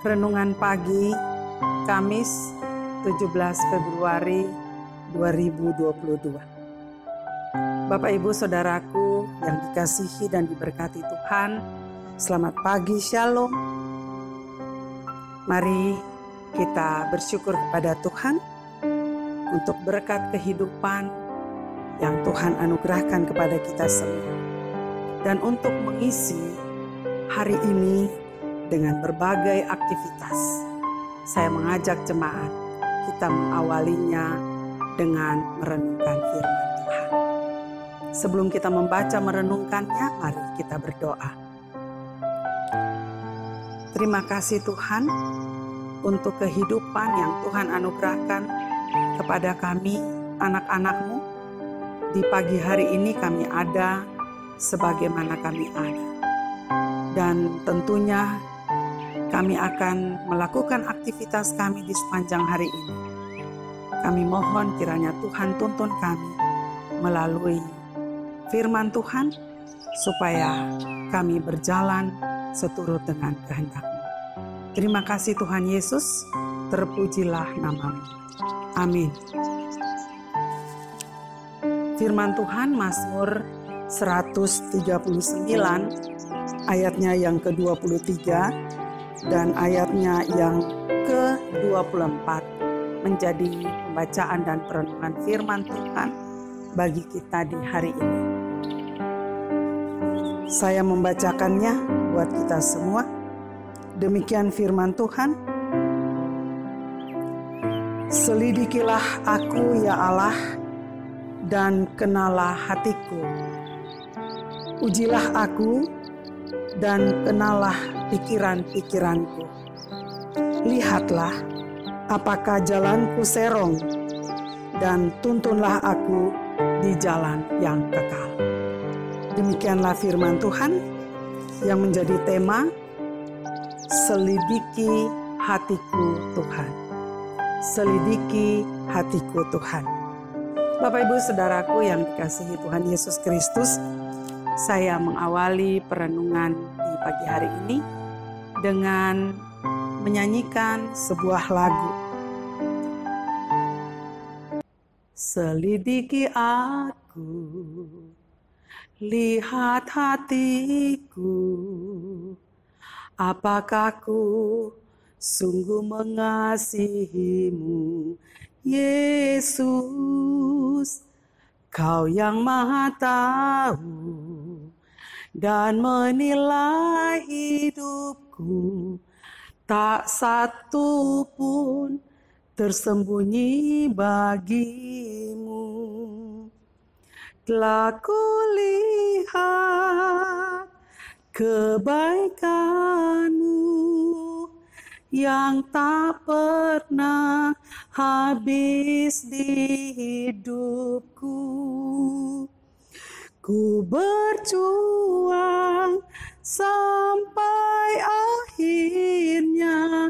Renungan pagi Kamis 17 Februari 2022. Bapak Ibu Saudaraku yang dikasihi dan diberkati Tuhan, selamat pagi, Shalom. Mari kita bersyukur kepada Tuhan untuk berkat kehidupan yang Tuhan anugerahkan kepada kita semua. Dan untuk mengisi hari ini dengan berbagai aktivitas, saya mengajak jemaat kita mengawalinya dengan merenungkan firman Tuhan. Sebelum kita membaca merenungkannya, mari kita berdoa. Terima kasih Tuhan untuk kehidupan yang Tuhan anugerahkan kepada kami, anak-anak-Mu. Di pagi hari ini kami ada sebagaimana kami ada. Dan tentunya kami akan melakukan aktivitas kami di sepanjang hari ini. Kami mohon kiranya Tuhan tuntun kami melalui firman Tuhan, supaya kami berjalan seturut dengan kehendak-Mu. Terima kasih Tuhan Yesus, terpujilah nama-Mu. Amin. Firman Tuhan Mazmur 139 ayatnya yang ke-23 dan ayatnya yang ke-24 menjadi pembacaan dan perenungan firman Tuhan bagi kita di hari ini. Saya membacakannya buat kita semua. Demikian firman Tuhan. Selidikilah aku ya Allah, dan kenalah hatiku. Ujilah aku dan kenalah pikiran-pikiranku. Lihatlah apakah jalanku serong, dan tuntunlah aku di jalan yang kekal. Demikianlah firman Tuhan yang menjadi tema selidiki hatiku Tuhan. Selidiki hatiku Tuhan. Bapak Ibu Saudaraku yang dikasihi Tuhan Yesus Kristus, saya mengawali perenungan di pagi hari ini dengan menyanyikan sebuah lagu. Selidiki aku, lihat hatiku, apakah ku sungguh mengasihi-Mu, Yesus. Kau yang Maha Tahu dan menilai hidupku, tak satu pun tersembunyi bagi-Mu. Telah kulihat kebaikan-Mu yang tak pernah habis di hidupku. Ku berjuang sampai akhirnya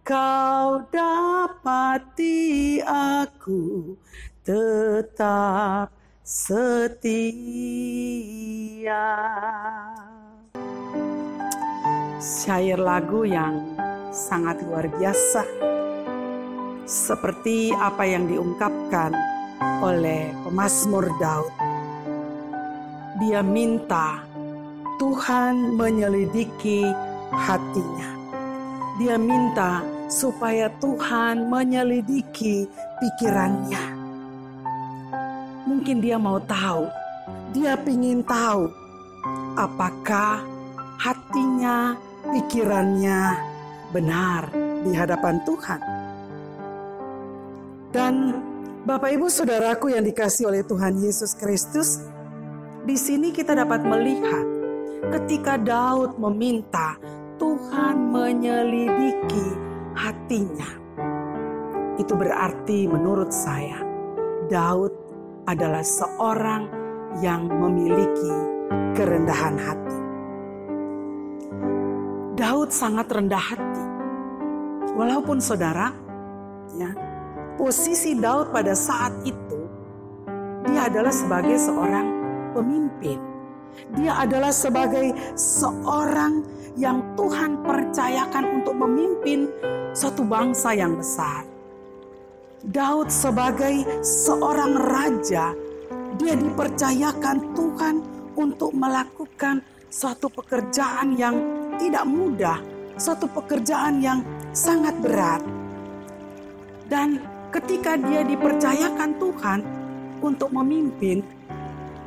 Kau dapati aku tetap setia. Syair lagu yang sangat luar biasa, seperti apa yang diungkapkan oleh pemazmur Daud. Dia minta Tuhan menyelidiki hatinya. Dia minta supaya Tuhan menyelidiki pikirannya. Mungkin dia mau tahu, dia ingin tahu apakah hatinya, pikirannya benar di hadapan Tuhan. Dan Bapak Ibu Saudaraku yang dikasihi oleh Tuhan Yesus Kristus, di sini kita dapat melihat ketika Daud meminta Tuhan menyelidiki hatinya. Itu berarti menurut saya Daud adalah seorang yang memiliki kerendahan hati. Daud sangat rendah hati. Walaupun saudara, posisi Daud pada saat itu, dia adalah sebagai seorang pemimpin. Dia adalah sebagai seorang yang Tuhan percayakan untuk memimpin suatu bangsa yang besar. Daud sebagai seorang raja, dia dipercayakan Tuhan untuk melakukan suatu pekerjaan yang tidak mudah, suatu pekerjaan yang sangat berat. Dan ketika dia dipercayakan Tuhan untuk memimpin,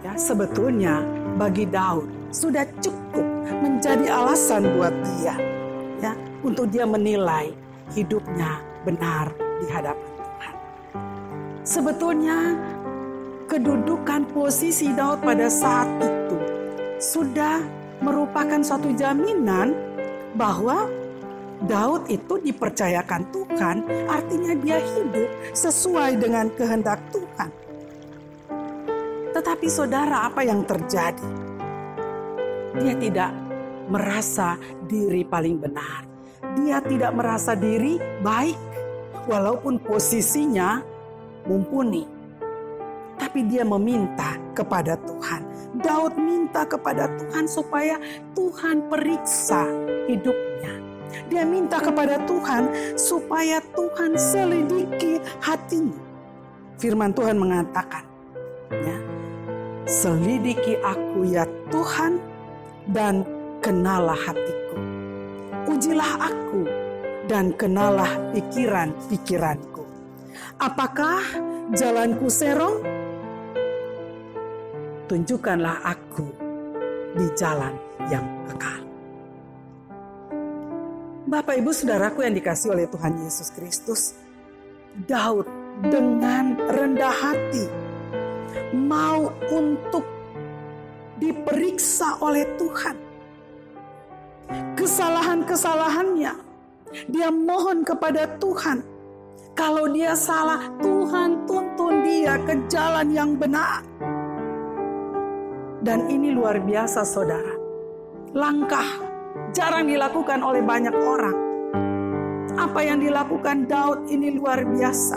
ya sebetulnya bagi Daud sudah cukup menjadi alasan buat dia, ya, untuk dia menilai hidupnya benar di hadapan Tuhan. Sebetulnya kedudukan posisi Daud pada saat itu sudah merupakan suatu jaminan bahwa Daud itu dipercayakan Tuhan, artinya dia hidup sesuai dengan kehendak Tuhan. Tetapi saudara, apa yang terjadi? Dia tidak merasa diri paling benar. Dia tidak merasa diri baik, walaupun posisinya mumpuni. Tapi dia meminta kepada Tuhan. Daud minta kepada Tuhan supaya Tuhan periksa hidupnya. Dia minta kepada Tuhan supaya Tuhan selidiki hatinya. Firman Tuhan mengatakan, ya, selidiki aku ya Tuhan, dan kenalah hatiku. Ujilah aku dan kenalah pikiran-pikiranku. Apakah jalanku serong? Tunjukkanlah aku di jalan yang kekal. Bapak, Ibu, Saudaraku yang dikasihi oleh Tuhan Yesus Kristus, Daud dengan rendah hati mau untuk diperiksa oleh Tuhan. Kesalahan-kesalahannya, dia mohon kepada Tuhan. Kalau dia salah, Tuhan tuntun dia ke jalan yang benar. Dan ini luar biasa, saudara. Langkah jarang dilakukan oleh banyak orang. Apa yang dilakukan Daud ini luar biasa.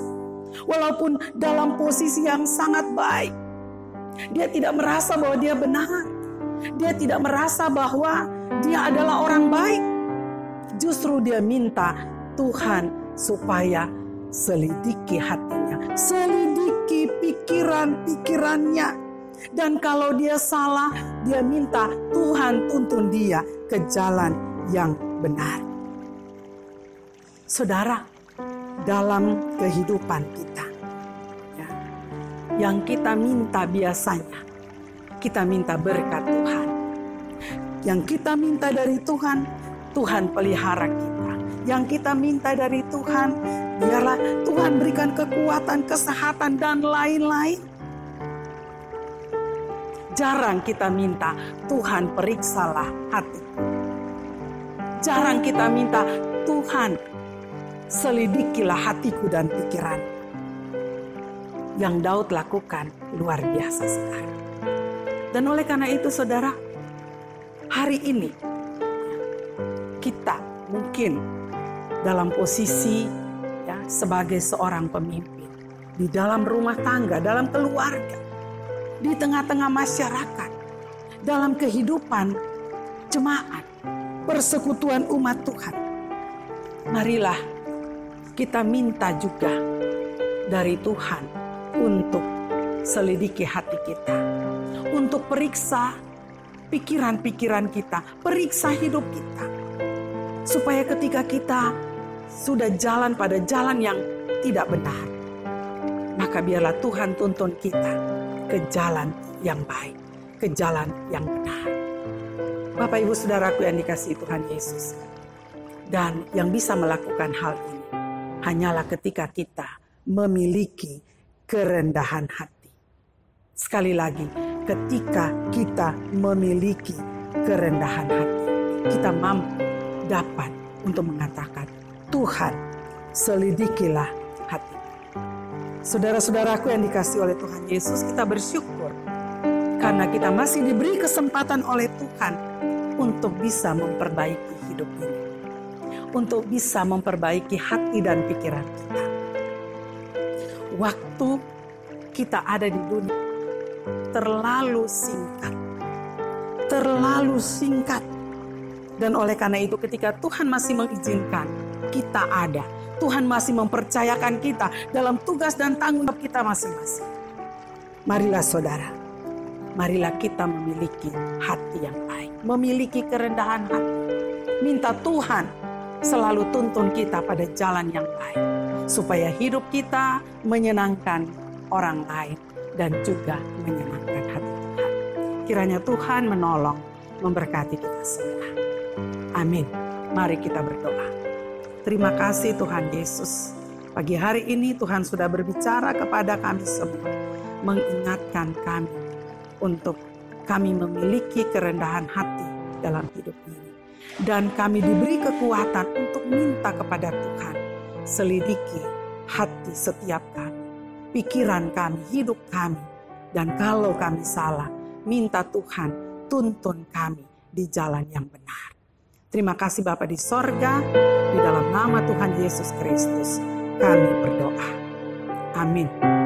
Walaupun dalam posisi yang sangat baik, dia tidak merasa bahwa dia benar. Dia tidak merasa bahwa dia adalah orang baik. Justru dia minta Tuhan supaya selidiki hatinya, selidiki pikiran-pikirannya. Dan kalau dia salah, dia minta Tuhan tuntun dia ke jalan yang benar. Saudara, dalam kehidupan kita, ya, yang kita minta biasanya, kita minta berkat Tuhan. Yang kita minta dari Tuhan, Tuhan pelihara kita. Yang kita minta dari Tuhan, biarlah Tuhan berikan kekuatan, kesehatan, dan lain-lain. Jarang kita minta, Tuhan periksalah hatiku. Jarang kita minta, Tuhan selidikilah hatiku dan pikiran. Yang Daud lakukan luar biasa sekali. Dan oleh karena itu, saudara, hari ini kita mungkin dalam posisi, ya, sebagai seorang pemimpin di dalam rumah tangga, dalam keluarga, di tengah-tengah masyarakat, dalam kehidupan jemaat, persekutuan umat Tuhan. Marilah kita minta juga dari Tuhan untuk selidiki hati kita, untuk periksa pikiran-pikiran kita, periksa hidup kita, supaya ketika kita sudah jalan pada jalan yang tidak benar, maka biarlah Tuhan tuntun kita ke jalan yang baik, ke jalan yang benar. Bapak, Ibu, Saudaraku yang dikasihi Tuhan Yesus. Dan yang bisa melakukan hal ini hanyalah ketika kita memiliki kerendahan hati. Sekali lagi, ketika kita memiliki kerendahan hati, kita mampu dapat untuk mengatakan, Tuhan, selidikilah hati. Saudara-saudaraku yang dikasihi oleh Tuhan Yesus, kita bersyukur karena kita masih diberi kesempatan oleh Tuhan untuk bisa memperbaiki hidup ini, untuk bisa memperbaiki hati dan pikiran kita. Waktu kita ada di dunia terlalu singkat, Dan oleh karena itu ketika Tuhan masih mengizinkan kita ada, Tuhan masih mempercayakan kita dalam tugas dan tanggung jawab kita masing-masing. Marilah saudara, marilah kita memiliki hati yang baik, memiliki kerendahan hati. Minta Tuhan selalu tuntun kita pada jalan yang baik, supaya hidup kita menyenangkan orang lain dan juga menyenangkan hati Tuhan. Kiranya Tuhan menolong, memberkati kita semua. Amin. Mari kita berdoa. Terima kasih Tuhan Yesus. Pagi hari ini Tuhan sudah berbicara kepada kami semua, mengingatkan kami untuk kami memiliki kerendahan hati dalam hidup ini. Dan kami diberi kekuatan untuk minta kepada Tuhan, selidiki hati setiap kami, pikiran kami, hidup kami. Dan kalau kami salah, minta Tuhan tuntun kami di jalan yang benar. Terima kasih Bapa di sorga, di dalam nama Tuhan Yesus Kristus kami berdoa. Amin.